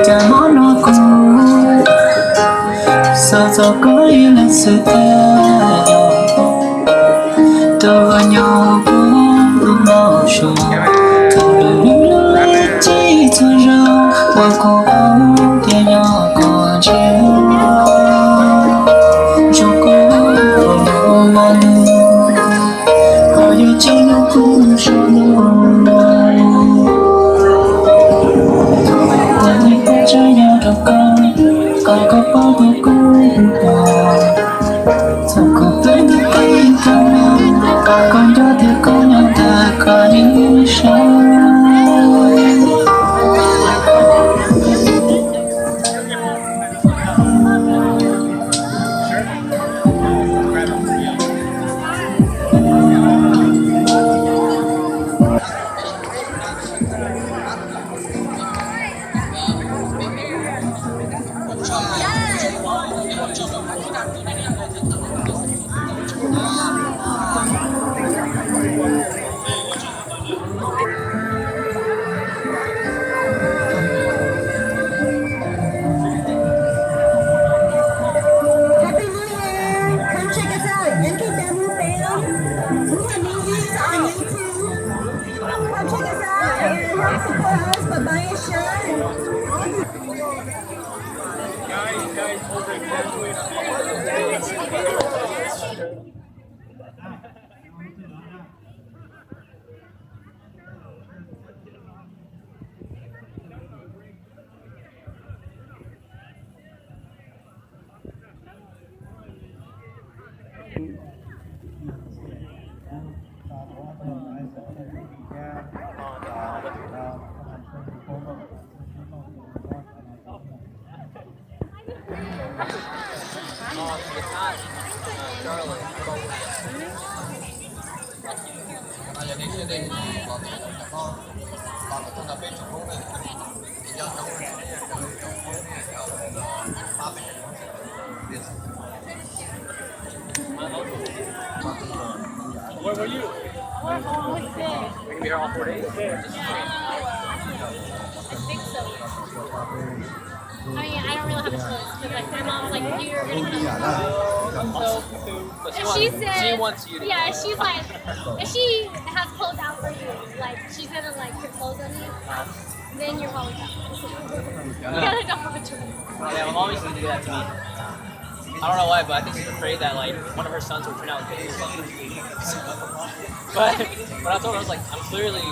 cha nó cô sao sao có ý là sự ta tôi và nhau cũng đúng màu sầu thầu đời lúc lấy chỉ cho rau và cô kia nhỏ còn chiều cho cô lòng mà có như trong nó cũng cho ta nhìn ta chơi nhau trong con có bao bữa cuối sao có tới nước tay con cho thì con nhau ta có những sao Happy New Year! Come check us out at NKW Fam. We have movies on YouTube. Come check us out and help support us by buying a shirt. Where were you? We're almost there. We're gonna be here all 4 days? I think so. I mean, I don't really have a choice because like my mom's like, you're gonna come. But And she said, she wants you to yeah, she's like, if she has clothes out for you, like she's gonna like put clothes on you, then you're probably done. You gotta don't have a choice. Yeah, my mom used to do that to me. I don't know why, but I think she's afraid that like one of her sons would turn out gay or something. But I told her, I was like, I'm clearly,